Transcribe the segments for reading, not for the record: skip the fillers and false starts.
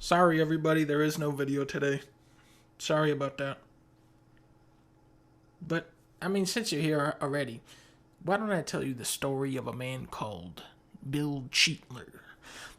Sorry everybody, there is no video today. Sorry about that. But, since you're here already, why don't I tell you the story of a man called Bill Cheatler.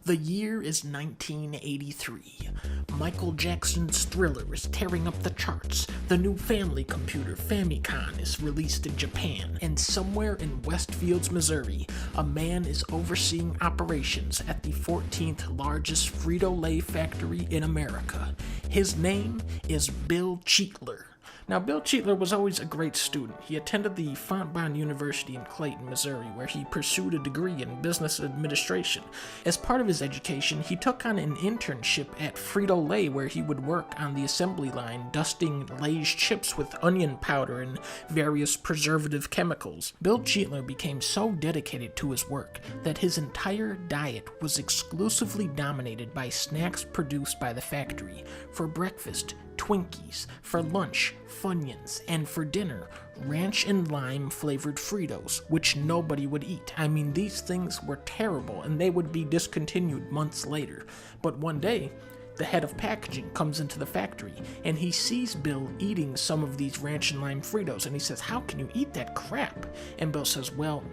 The year is 1983. Michael Jackson's Thriller is tearing up the charts. The new family computer, Famicom, is released in Japan. And somewhere in Westfields, Missouri, a man is overseeing operations at the 14th largest Frito-Lay factory in America. His name is Bill Cheatler. Now, Bill Cheatler was always a great student. He attended the Fontbonne University in Clayton, Missouri, where he pursued a degree in business administration. As part of his education, he took on an internship at Frito-Lay, where he would work on the assembly line, dusting Lay's chips with onion powder and various preservative chemicals. Bill Cheatler became so dedicated to his work that his entire diet was exclusively dominated by snacks produced by the factory. For breakfast, Twinkies, for lunch, Funyuns, and for dinner, ranch and lime flavored Fritos, which nobody would eat. These things were terrible and they would be discontinued months later. But one day, the head of packaging comes into the factory and he sees Bill eating some of these ranch and lime Fritos and he says, "How can you eat that crap?" And Bill says, "Well,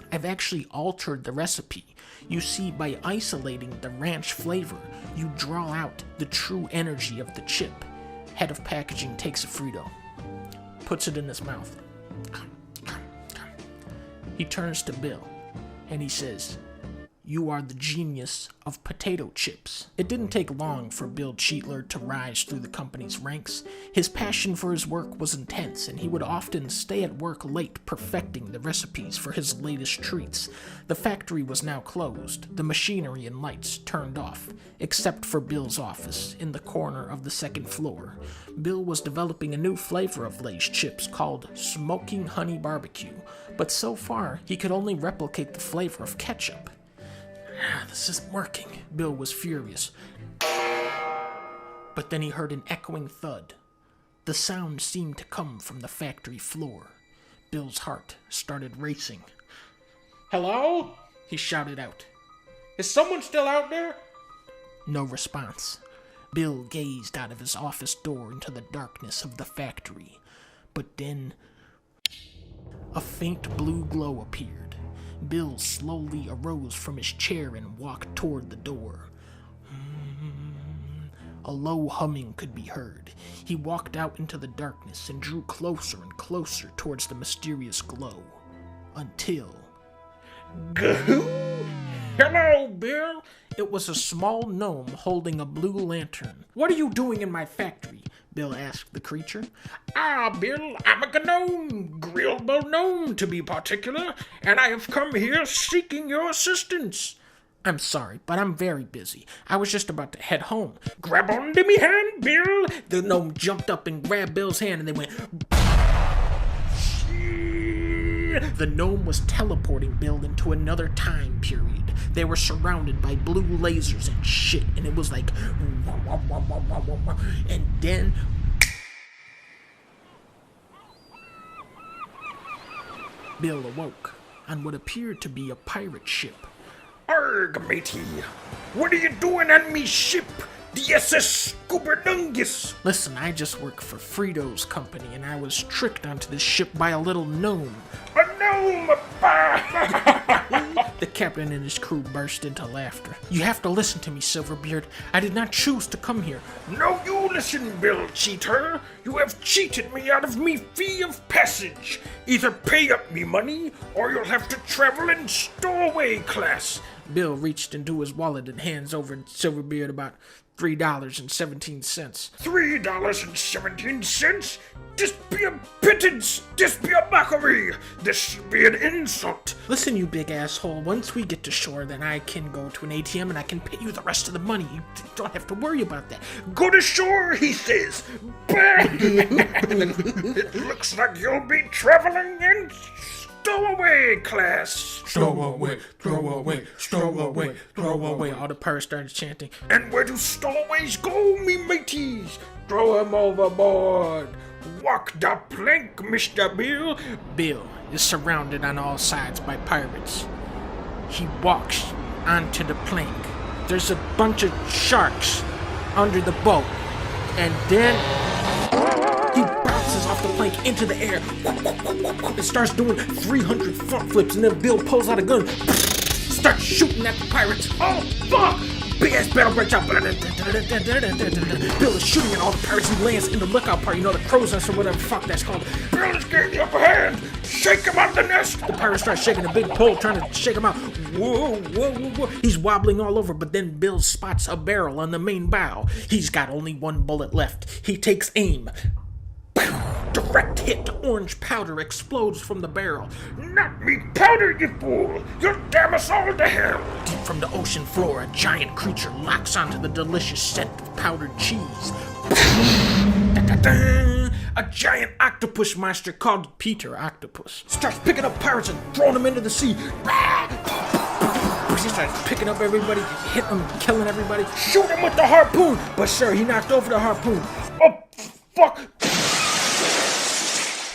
I've actually altered the recipe. You see, by isolating the ranch flavor, you draw out the true energy of the chip." Head of packaging takes a Frito, puts it in his mouth. He turns to Bill and he says, "You are the genius of potato chips." It didn't take long for Bill Cheatler to rise through the company's ranks. His passion for his work was intense, and he would often stay at work late perfecting the recipes for his latest treats. The factory was now closed, the machinery and lights turned off, except for Bill's office in the corner of the second floor. Bill was developing a new flavor of Lay's chips called Smoking Honey Barbecue, but so far he could only replicate the flavor of ketchup. "This isn't working," Bill was furious. But then he heard an echoing thud. The sound seemed to come from the factory floor. Bill's heart started racing. "Hello?" he shouted out. "Is someone still out there?" No response. Bill gazed out of his office door into the darkness of the factory. But then, a faint blue glow appeared. Bill slowly arose from his chair and walked toward the door. A low humming could be heard. He walked out into the darkness and drew closer and closer towards the mysterious glow. Until... "Hello, Bill!" It was a small gnome holding a blue lantern. "What are you doing in my factory?" Bill asked the creature. Bill, I'm a gnome, Grillable gnome to be particular, and I have come here seeking your assistance." "I'm sorry, but I'm very busy. I was just about to head home." "Grab onto me hand, Bill!" The gnome jumped up and grabbed Bill's hand and they went... The gnome was teleporting Bill into another time period. They were surrounded by blue lasers and shit, and it was like... And then... Bill awoke on what appeared to be a pirate ship. "Arg, matey! What are you doing on me ship, the SS Scooberdungus?" "Listen, I just work for Frito's company, and I was tricked onto this ship by a little gnome." "A gnome! The captain and his crew burst into laughter. "You have to listen to me, Silverbeard. I did not choose to come here." "No, you listen, Bill Cheater. You have cheated me out of me fee of passage. Either pay up me money, or you'll have to travel in stowaway class." Bill reached into his wallet and hands over to Silverbeard about $3.17. $3.17? This be a pittance! This be a mockery! This be an insult! "Listen, you big asshole, once we get to shore, then I can go to an ATM and I can pay you the rest of the money. You don't have to worry about that." "Go to shore," he says. "It looks like you'll be traveling in stowaway class." Stowaway, stowaway, stowaway, stowaway. All the pirates started chanting. "And where do stowaways go, me mateys? Throw 'em overboard. Walk the plank, Mr. Bill." Bill is surrounded on all sides by pirates. He walks onto the plank. There's a bunch of sharks under the boat. And then he bounces off the plank into the air and starts doing 300 front flips, and then Bill pulls out a gun, starts shooting at the pirates. Oh, fuck! Big ass battle breaks out. Bill is shooting at all the pirates. He lands in the lookout part, the crow's nest or whatever the fuck that's called. Bill is getting the upper hand. Shake him out of the nest. The pirate starts shaking a big pole, trying to shake him out. Whoa, whoa, whoa, whoa. He's wobbling all over, but then Bill spots a barrel on the main bow. He's got only one bullet left. He takes aim. Direct hit. Orange powder explodes from the barrel. Not me powder, you fool! You'll damn us all to hell! Deep from the ocean floor, a giant creature locks onto the delicious scent of powdered cheese. A giant octopus monster called Peter Octopus starts picking up pirates and throwing them into the sea. He starts picking up everybody, hitting them, killing everybody. Shoot him with the harpoon! But sir, he knocked over the harpoon. Oh, fuck!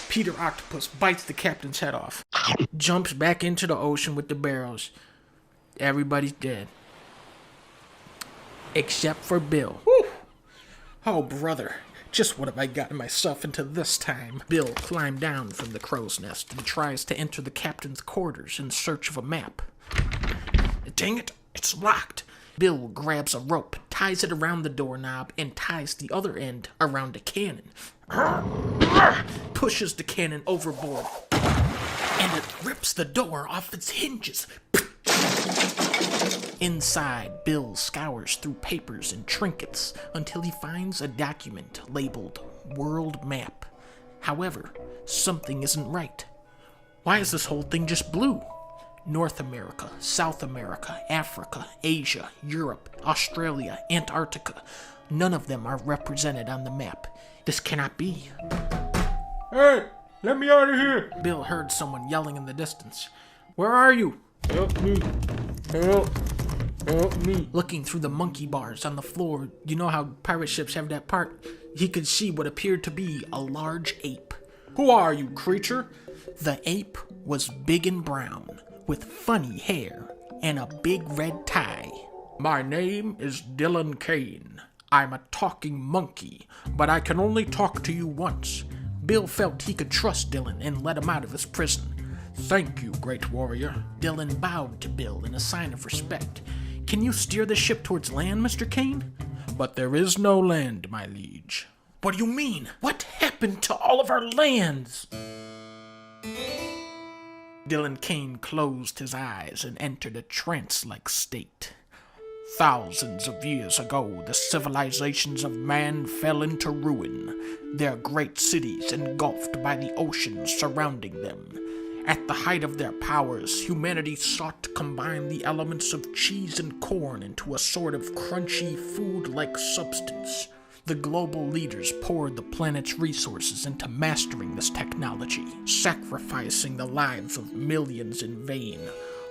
Peter Octopus bites the captain's head off. Jumps back into the ocean with the barrels. Everybody's dead. Except for Bill. Whew. Oh, brother. Just what have I gotten myself into this time? Bill climbed down from the crow's nest and tries to enter the captain's quarters in search of a map. Dang it, it's locked. Bill grabs a rope, ties it around the doorknob, and ties the other end around a cannon. Pushes the cannon overboard, and it rips the door off its hinges. Inside, Bill scours through papers and trinkets until he finds a document labeled World Map. However, something isn't right. Why is this whole thing just blue? North America, South America, Africa, Asia, Europe, Australia, Antarctica. None of them are represented on the map. This cannot be. Hey, let me out of here! Bill heard someone yelling in the distance. Where are you? Help me. Help me. Looking through the monkey bars on the floor, you know how pirate ships have that part? He could see what appeared to be a large ape. Who are you, creature? The ape was big and brown, with funny hair and a big red tie. My name is Dylan Kane. I'm a talking monkey, but I can only talk to you once. Bill felt he could trust Dylan and let him out of his prison. Thank you, great warrior. Dylan bowed to Bill in a sign of respect. Can you steer the ship towards land, Mr. Kane? But there is no land, my liege. What do you mean? What happened to all of our lands? Dylan Kane closed his eyes and entered a trance-like state. Thousands of years ago, the civilizations of man fell into ruin, their great cities engulfed by the oceans surrounding them. At the height of their powers, humanity sought to combine the elements of cheese and corn into a sort of crunchy, food-like substance. The global leaders poured the planet's resources into mastering this technology, sacrificing the lives of millions in vain.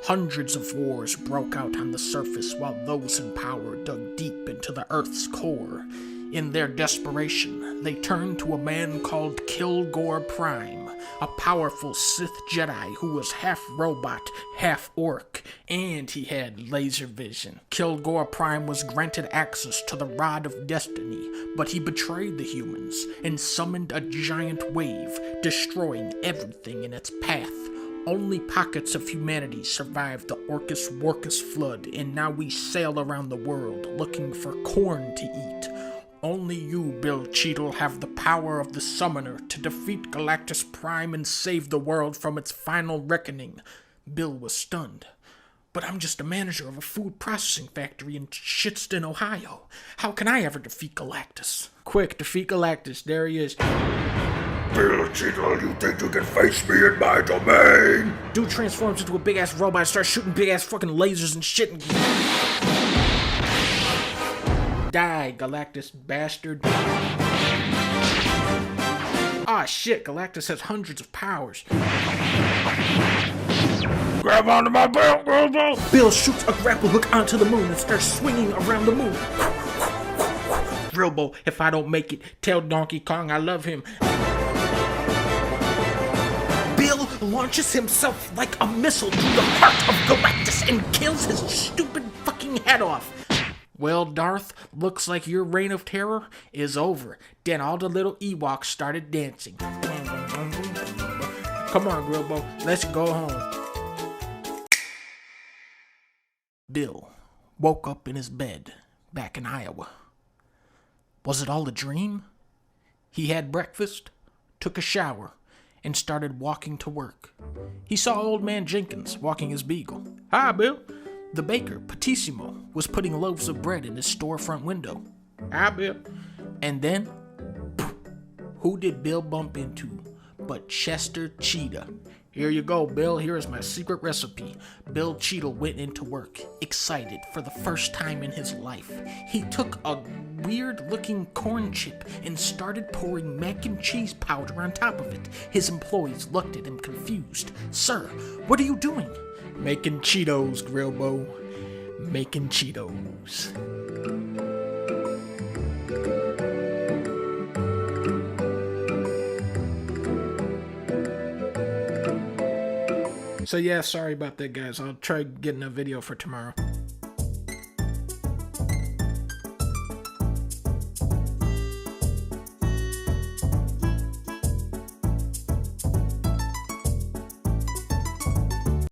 Hundreds of wars broke out on the surface while those in power dug deep into the Earth's core. In their desperation, they turned to a man called Kilgore Prime, a powerful Sith Jedi who was half robot, half orc, and he had laser vision. Kilgore Prime was granted access to the Rod of Destiny, but he betrayed the humans and summoned a giant wave, destroying everything in its path. Only pockets of humanity survived the Orcus-Worcus flood, and now we sail around the world looking for corn to eat. Only you, Bill Cheadle, have the power of the Summoner to defeat Galactus Prime and save the world from its final reckoning. Bill was stunned. But I'm just a manager of a food processing factory in Shitston, Ohio. How can I ever defeat Galactus? Quick, defeat Galactus. There he is. Bill Cheadle, you think you can face me in my domain? Dude transforms into a big-ass robot and starts shooting big-ass fucking lasers and shit. Die, Galactus bastard. Ah, shit, Galactus has hundreds of powers. Grab onto my belt, Robo! Bill shoots a grapple hook onto the moon and starts swinging around the moon. Robo, if I don't make it, tell Donkey Kong I love him. Bill launches himself like a missile through the heart of Galactus and kills his stupid fucking head off. Well, Darth, looks like your reign of terror is over. Then all the little Ewoks started dancing. Come on, Grillbo, let's go home. Bill woke up in his bed back in Iowa. Was it all a dream? He had breakfast, took a shower, and started walking to work. He saw Old Man Jenkins walking his beagle. Hi, Bill. The baker, Patissimo, was putting loaves of bread in his storefront window. Hi, Bill. And then, who did Bill bump into but Chester Cheetah? Here you go, Bill. Here is my secret recipe. Bill Cheetah went into work, excited for the first time in his life. He took a weird-looking corn chip and started pouring mac and cheese powder on top of it. His employees looked at him confused. Sir, what are you doing? Making Cheetos, Grillbo. Making Cheetos. So yeah, sorry about that, guys. I'll try getting a video for tomorrow.